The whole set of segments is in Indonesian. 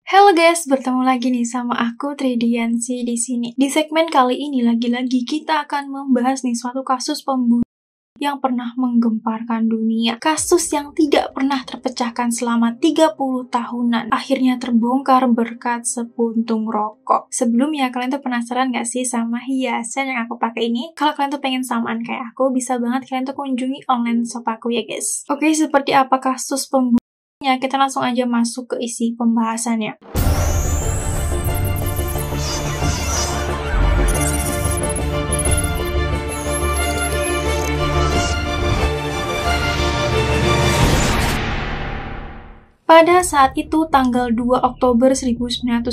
Halo guys, bertemu lagi nih sama aku Tridiansi di sini. Di segmen kali ini lagi-lagi kita akan membahas nih suatu kasus pembunuhan yang pernah menggemparkan dunia. Kasus yang tidak pernah terpecahkan selama 30 tahunan. Akhirnya terbongkar berkat sepuntung rokok. Sebelumnya, kalian tuh penasaran gak sih sama hiasan yang aku pakai ini? Kalau kalian tuh pengen samaan kayak aku, bisa banget kalian tuh kunjungi online shop aku ya guys. Oke, seperti apa kasus pembunuhannya? Kita langsung aja masuk ke isi pembahasannya. Pada saat itu, tanggal 2 Oktober 1984,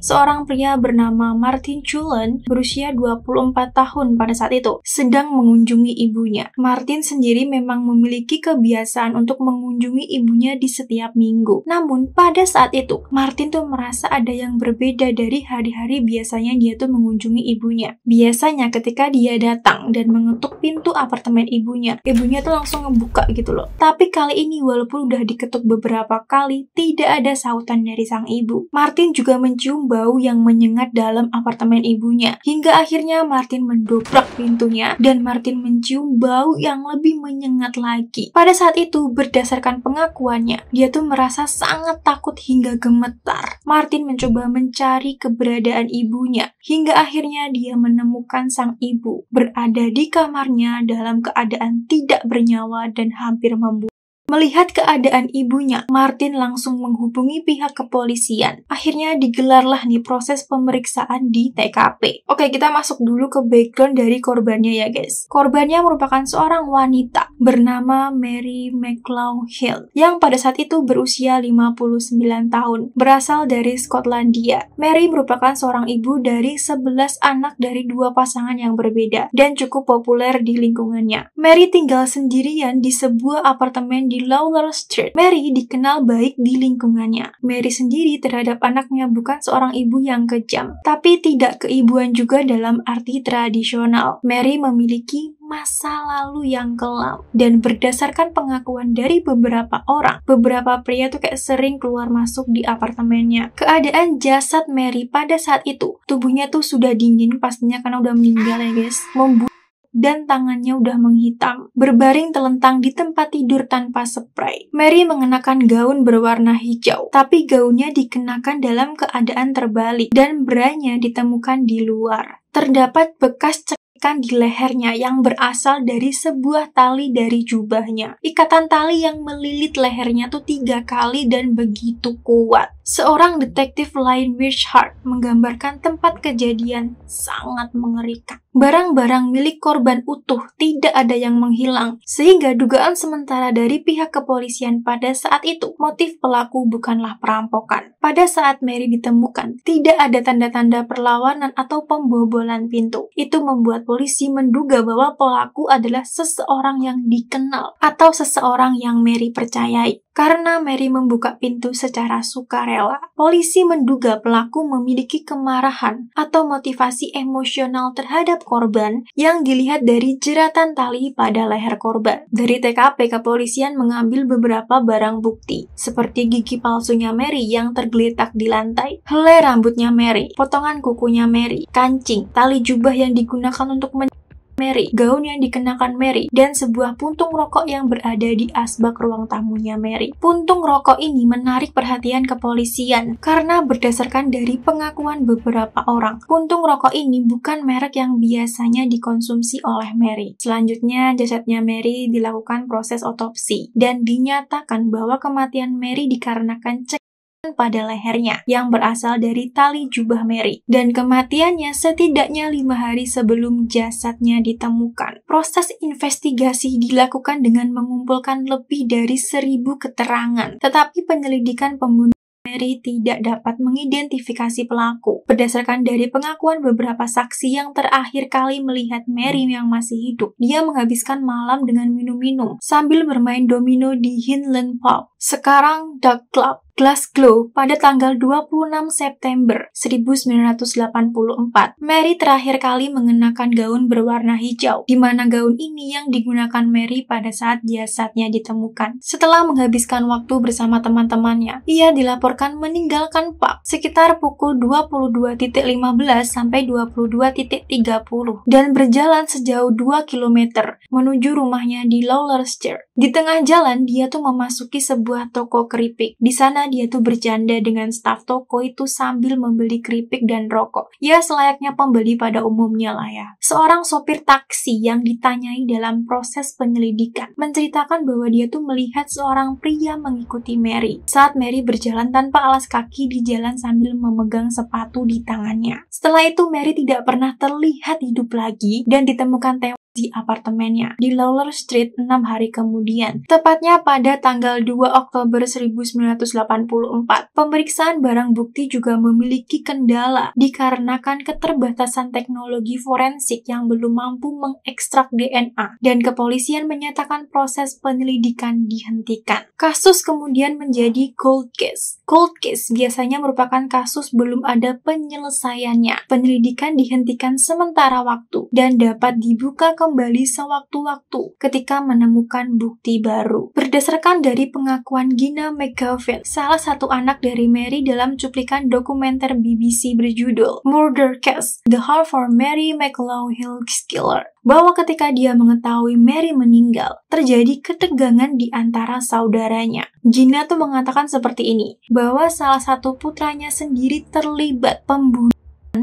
seorang pria bernama Martin Cullen berusia 24 tahun pada saat itu, sedang mengunjungi ibunya. Martin sendiri memang memiliki kebiasaan untuk mengunjungi ibunya di setiap minggu. Namun, pada saat itu, Martin tuh merasa ada yang berbeda dari hari-hari biasanya dia tuh mengunjungi ibunya. Biasanya ketika dia datang dan mengetuk pintu apartemen ibunya tuh langsung ngebuka gitu loh. Tapi kali ini walaupun udah diketuk beberapa kali, tidak ada sautan dari sang ibu. Martin juga mencium bau yang menyengat dalam apartemen ibunya. Hingga akhirnya Martin mendobrak pintunya dan Martin mencium bau yang lebih menyengat lagi. Pada saat itu, berdasarkan pengakuannya, dia tuh merasa sangat takut hingga gemetar. Martin mencoba mencari keberadaan ibunya. Hingga akhirnya dia menemukan sang ibu berada di kamarnya dalam keadaan tidak bernyawa dan hampir membunuh. Melihat keadaan ibunya, Martin langsung menghubungi pihak kepolisian. Akhirnya digelarlah nih proses pemeriksaan di TKP. Oke, kita masuk dulu ke background dari korbannya ya guys. Korbannya merupakan seorang wanita bernama Mary McLaughlin Hill yang pada saat itu berusia 59 tahun, berasal dari Skotlandia. Mary merupakan seorang ibu dari 11 anak dari dua pasangan yang berbeda dan cukup populer di lingkungannya. Mary tinggal sendirian di sebuah apartemen di Lawler Street. Mary dikenal baik di lingkungannya. Mary sendiri terhadap anaknya bukan seorang ibu yang kejam, tapi tidak keibuan juga dalam arti tradisional. Mary memiliki masa lalu yang kelam, dan berdasarkan pengakuan dari beberapa orang, beberapa pria tuh kayak sering keluar masuk di apartemennya. Keadaan jasad Mary pada saat itu, tubuhnya tuh sudah dingin pastinya karena udah meninggal ya guys, dan tangannya udah menghitam, berbaring telentang di tempat tidur tanpa spray. Mary mengenakan gaun berwarna hijau, tapi gaunnya dikenakan dalam keadaan terbalik dan branya ditemukan di luar. Terdapat bekas cekikan di lehernya yang berasal dari sebuah tali dari jubahnya. Ikatan tali yang melilit lehernya tuh 3 kali dan begitu kuat. Seorang detektif lain Wishart menggambarkan tempat kejadian sangat mengerikan. Barang-barang milik korban utuh, tidak ada yang menghilang, sehingga dugaan sementara dari pihak kepolisian pada saat itu, motif pelaku bukanlah perampokan. Pada saat Mary ditemukan, tidak ada tanda-tanda perlawanan atau pembobolan pintu. Itu membuat polisi menduga bahwa pelaku adalah seseorang yang dikenal atau seseorang yang Mary percayai. Karena Mary membuka pintu secara sukarela, polisi menduga pelaku memiliki kemarahan atau motivasi emosional terhadap korban yang dilihat dari jeratan tali pada leher korban. Dari TKP, kepolisian mengambil beberapa barang bukti, seperti gigi palsunya Mary yang tergeletak di lantai, helai rambutnya Mary, potongan kukunya Mary, kancing, tali jubah yang digunakan untuk Mary, gaun yang dikenakan Mary, dan sebuah puntung rokok yang berada di asbak ruang tamunya Mary. Puntung rokok ini menarik perhatian kepolisian karena berdasarkan dari pengakuan beberapa orang, puntung rokok ini bukan merek yang biasanya dikonsumsi oleh Mary. Selanjutnya, jasadnya Mary dilakukan proses otopsi dan dinyatakan bahwa kematian Mary dikarenakan pada lehernya yang berasal dari tali jubah Mary, dan kematiannya setidaknya 5 hari sebelum jasadnya ditemukan. Proses investigasi dilakukan dengan mengumpulkan lebih dari 1.000 keterangan, tetapi penyelidikan pembunuhan Mary tidak dapat mengidentifikasi pelaku. Berdasarkan dari pengakuan beberapa saksi yang terakhir kali melihat Mary yang masih hidup, dia menghabiskan malam dengan minum-minum sambil bermain domino di Hinland Pub, sekarang Duck Club, Glasgow pada tanggal 26 September 1984. Mary terakhir kali mengenakan gaun berwarna hijau, di mana gaun ini yang digunakan Mary pada saat jasadnya ditemukan. Setelah menghabiskan waktu bersama teman-temannya, ia dilaporkan meninggalkan pub sekitar pukul 22.15 sampai 22.30 dan berjalan sejauh 2 km menuju rumahnya di Lowlershire. Di tengah jalan, dia tuh memasuki sebuah toko keripik. Di sana dia tuh bercanda dengan staf toko itu sambil membeli keripik dan rokok. Ya, selayaknya pembeli pada umumnya lah ya. Seorang sopir taksi yang ditanyai dalam proses penyelidikan menceritakan bahwa dia tuh melihat seorang pria mengikuti Mary saat Mary berjalan tanpa alas kaki di jalan sambil memegang sepatu di tangannya. Setelah itu Mary tidak pernah terlihat hidup lagi dan ditemukan tewas di apartemennya di Lawler Street 6 hari kemudian, tepatnya pada tanggal 2 Oktober 1984. Pemeriksaan barang bukti juga memiliki kendala dikarenakan keterbatasan teknologi forensik yang belum mampu mengekstrak DNA, dan kepolisian menyatakan proses penyelidikan dihentikan. Kasus kemudian menjadi cold case. Cold case biasanya merupakan kasus belum ada penyelesaiannya. Penyelidikan dihentikan sementara waktu dan dapat dibuka kembali sewaktu-waktu ketika menemukan bukti baru. Berdasarkan dari pengakuan Gina McGavin, salah satu anak dari Mary dalam cuplikan dokumenter BBC berjudul Murder Case: The Hunt for Mary McLaughlin Killer, bahwa ketika dia mengetahui Mary meninggal, terjadi ketegangan di antara saudaranya. Gina tuh mengatakan seperti ini, bahwa salah satu putranya sendiri terlibat pembunuhan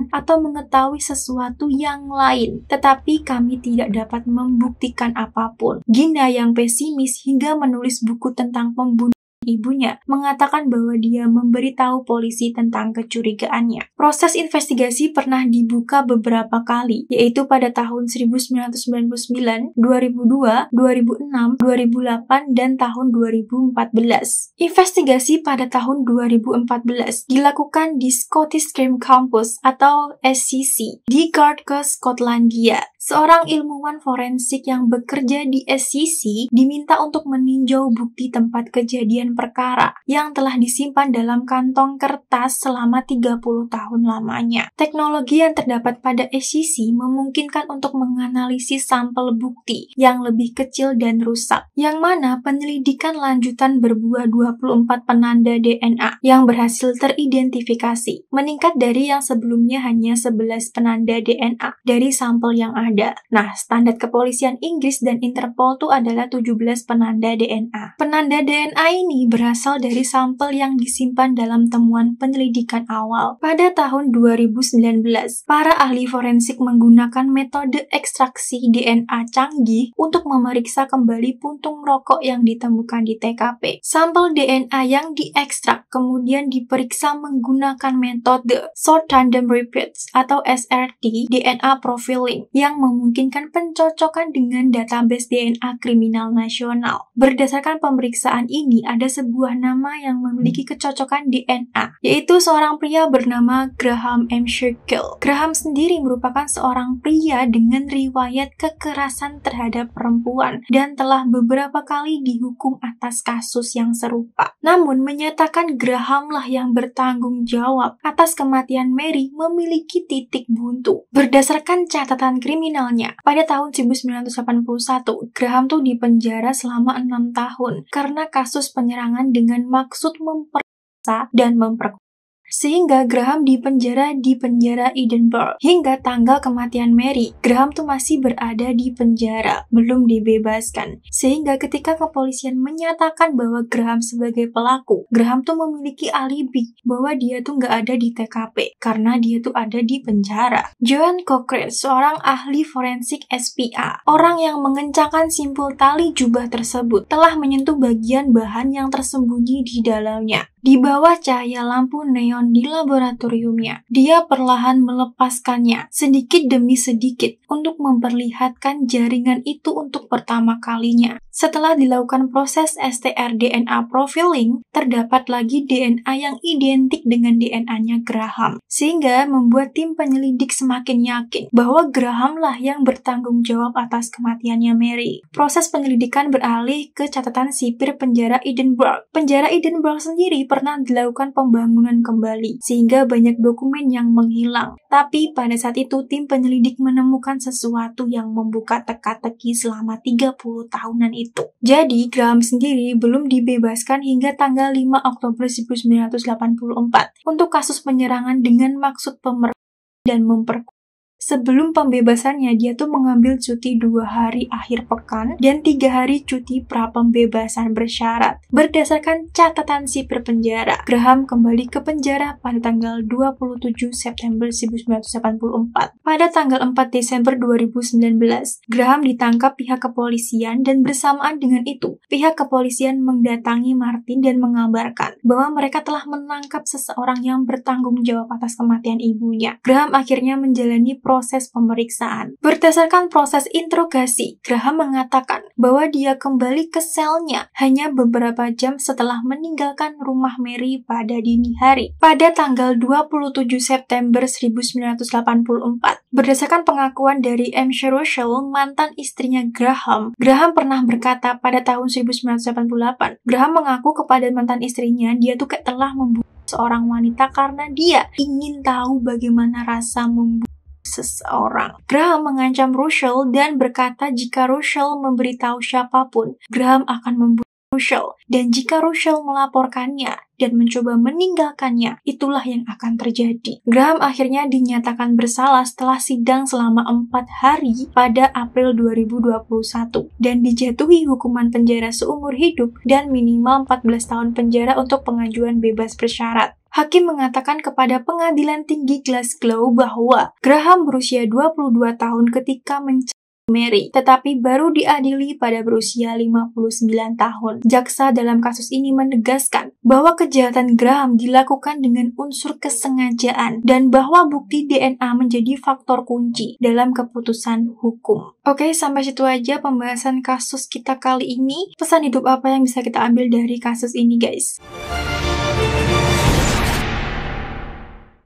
atau mengetahui sesuatu yang lain, tetapi kami tidak dapat membuktikan apapun. Gina yang pesimis hingga menulis buku tentang pembunuhan ibunya mengatakan bahwa dia memberitahu polisi tentang kecurigaannya. Proses investigasi pernah dibuka beberapa kali, yaitu pada tahun 1999, 2002, 2006, 2008, dan tahun 2014. Investigasi pada tahun 2014 dilakukan di Scottish Crime Campus atau SCC di Glasgow, Skotlandia. Seorang ilmuwan forensik yang bekerja di SCC diminta untuk meninjau bukti tempat kejadian perkara yang telah disimpan dalam kantong kertas selama 30 tahun lamanya. Teknologi yang terdapat pada SCC memungkinkan untuk menganalisis sampel bukti yang lebih kecil dan rusak, yang mana penyelidikan lanjutan berbuah 24 penanda DNA yang berhasil teridentifikasi, meningkat dari yang sebelumnya hanya 11 penanda DNA dari sampel yang ada. Nah, standar kepolisian Inggris dan Interpol itu adalah 17 penanda DNA. Penanda DNA ini berasal dari sampel yang disimpan dalam temuan penyelidikan awal. Pada tahun 2019, para ahli forensik menggunakan metode ekstraksi DNA canggih untuk memeriksa kembali puntung rokok yang ditemukan di TKP. Sampel DNA yang diekstrak kemudian diperiksa menggunakan metode Short Tandem Repeats atau SRT DNA Profiling yang memungkinkan pencocokan dengan database DNA kriminal nasional. Berdasarkan pemeriksaan ini, ada sebuah nama yang memiliki kecocokan DNA, yaitu seorang pria bernama Graham M. Shekel. Graham sendiri merupakan seorang pria dengan riwayat kekerasan terhadap perempuan dan telah beberapa kali dihukum atas kasus yang serupa. Namun, menyatakan Graham lah yang bertanggung jawab atas kematian Mary memiliki titik buntu. Berdasarkan catatan kriminalnya, pada tahun 1981, Graham tuh dipenjara selama 6 tahun karena kasus penyerangan dengan maksud memperkosa dan memperkosa. Sehingga Graham dipenjara di penjara Edinburgh. Hingga tanggal kematian Mary, Graham tuh masih berada di penjara, belum dibebaskan. Sehingga ketika kepolisian menyatakan bahwa Graham sebagai pelaku, Graham tuh memiliki alibi bahwa dia tuh nggak ada di TKP, karena dia tuh ada di penjara. Joan Cochrane, seorang ahli forensik SPA, orang yang mengencangkan simpul tali jubah tersebut, telah menyentuh bagian bahan yang tersembunyi di dalamnya. Di bawah cahaya lampu neon di laboratoriumnya, dia perlahan melepaskannya sedikit demi sedikit untuk memperlihatkan jaringan itu untuk pertama kalinya. Setelah dilakukan proses STR-DNA profiling, terdapat lagi DNA yang identik dengan DNA-nya Graham, sehingga membuat tim penyelidik semakin yakin bahwa Graham-lah yang bertanggung jawab atas kematiannya Mary. Proses penyelidikan beralih ke catatan sipir penjara Edinburgh. Penjara Edinburgh sendiri pernah dilakukan pembangunan kembali, sehingga banyak dokumen yang menghilang. Tapi pada saat itu, tim penyelidik menemukan sesuatu yang membuka teka-teki selama 30 tahunan itu. Jadi, Graham sendiri belum dibebaskan hingga tanggal 5 Oktober 1984 untuk kasus penyerangan dengan maksud pemerkosaan dan memperkosa. Sebelum pembebasannya, dia tuh mengambil cuti 2 hari akhir pekan dan 3 hari cuti pra-pembebasan bersyarat. Berdasarkan catatan sipir penjara, Graham kembali ke penjara pada tanggal 27 September 1984. Pada tanggal 4 Desember 2019, Graham ditangkap pihak kepolisian dan bersamaan dengan itu, pihak kepolisian mendatangi Martin dan mengabarkan bahwa mereka telah menangkap seseorang yang bertanggung jawab atas kematian ibunya. Graham akhirnya menjalani proses pemeriksaan. Berdasarkan proses interogasi, Graham mengatakan bahwa dia kembali ke selnya hanya beberapa jam setelah meninggalkan rumah Mary pada dini hari. Pada tanggal 27 September 1984, berdasarkan pengakuan dari M. Russell, mantan istrinya Graham pernah berkata pada tahun 1988, Graham mengaku kepada mantan istrinya dia tuh kayak telah membunuh seorang wanita karena dia ingin tahu bagaimana rasa membunuh seseorang. Graham mengancam Russell dan berkata jika Russell memberitahu siapapun, Graham akan membunuh Russell, dan jika Russell melaporkannya dan mencoba meninggalkannya, itulah yang akan terjadi. Graham akhirnya dinyatakan bersalah setelah sidang selama 4 hari pada April 2021 dan dijatuhi hukuman penjara seumur hidup dan minimal 14 tahun penjara untuk pengajuan bebas bersyarat. Hakim mengatakan kepada Pengadilan Tinggi Glasgow bahwa Graham berusia 22 tahun ketika mencari Mary, tetapi baru diadili pada berusia 59 tahun. Jaksa dalam kasus ini menegaskan bahwa kejahatan Graham dilakukan dengan unsur kesengajaan dan bahwa bukti DNA menjadi faktor kunci dalam keputusan hukum. Oke, sampai situ aja pembahasan kasus kita kali ini. Pesan hidup apa yang bisa kita ambil dari kasus ini, guys?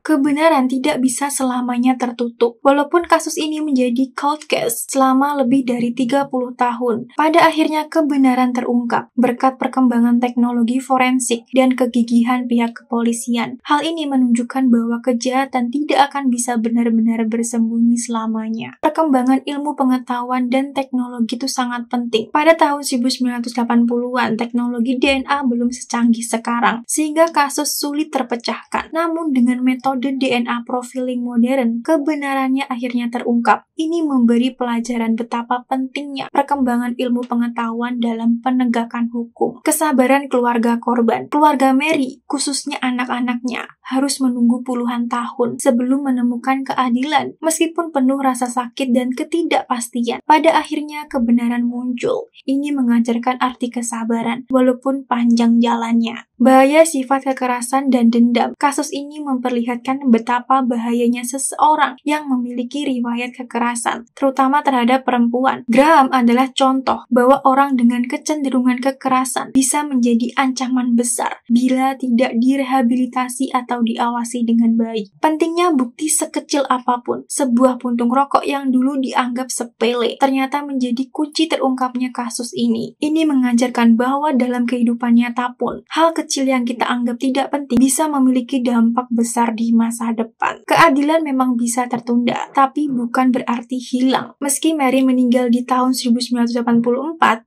Kebenaran tidak bisa selamanya tertutup. Walaupun kasus ini menjadi cold case selama lebih dari 30 tahun, pada akhirnya kebenaran terungkap berkat perkembangan teknologi forensik dan kegigihan pihak kepolisian. Hal ini menunjukkan bahwa kejahatan tidak akan bisa benar-benar bersembunyi selamanya. Perkembangan ilmu pengetahuan dan teknologi itu sangat penting. Pada tahun 1980-an, teknologi DNA belum secanggih sekarang, sehingga kasus sulit terpecahkan. Namun dengan metode DNA profiling modern, kebenarannya akhirnya terungkap. Ini memberi pelajaran betapa pentingnya perkembangan ilmu pengetahuan dalam penegakan hukum. Kesabaran keluarga korban. Keluarga Mary, khususnya anak-anaknya, harus menunggu puluhan tahun sebelum menemukan keadilan. Meskipun penuh rasa sakit dan ketidakpastian, pada akhirnya kebenaran muncul. Ini mengajarkan arti kesabaran, walaupun panjang jalannya. Bahaya sifat kekerasan dan dendam. Kasus ini memperlihatkan betapa bahayanya seseorang yang memiliki riwayat kekerasan, terutama terhadap perempuan. Graham adalah contoh bahwa orang dengan kecenderungan kekerasan bisa menjadi ancaman besar bila tidak direhabilitasi atau diawasi dengan baik. Pentingnya bukti sekecil apapun, sebuah puntung rokok yang dulu dianggap sepele, ternyata menjadi kunci terungkapnya kasus ini. Ini mengajarkan bahwa dalam kehidupan nyata pun, hal kecil yang kita anggap tidak penting bisa memiliki dampak besar di masa depan. Keadilan memang bisa tertunda, tapi bukan berarti hilang. Meski Mary meninggal di tahun 1984,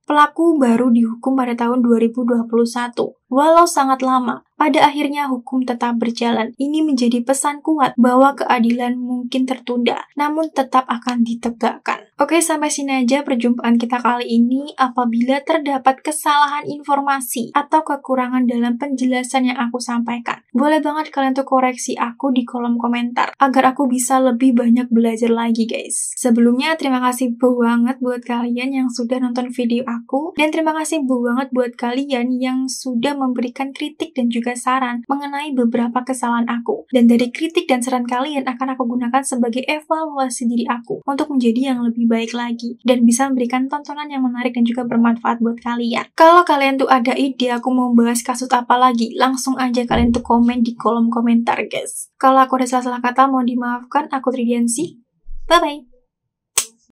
pelaku baru dihukum pada tahun 2021. Walau sangat lama, pada akhirnya hukum tetap berjalan. Ini menjadi pesan kuat bahwa keadilan mungkin tertunda, namun tetap akan ditegakkan. Oke, sampai sini aja perjumpaan kita kali ini. Apabila terdapat kesalahan informasi atau kekurangan dalam penjelasan yang aku sampaikan, boleh banget kalian tuh koreksi aku di kolom komentar, agar aku bisa lebih banyak belajar lagi, guys. Sebelumnya, terima kasih banget buat kalian yang sudah nonton video aku, dan terima kasih banget buat kalian yang sudah memberikan kritik dan juga saran mengenai beberapa kesalahan aku. Dan dari kritik dan saran kalian akan aku gunakan sebagai evaluasi diri aku untuk menjadi yang lebih baik lagi dan bisa memberikan tontonan yang menarik dan juga bermanfaat buat kalian. Kalau kalian tuh ada ide aku mau bahas kasus apa lagi, langsung aja kalian tuh komen di kolom komentar guys. Kalau aku ada salah-salah kata mau dimaafkan, aku Tridiansi. Bye-bye.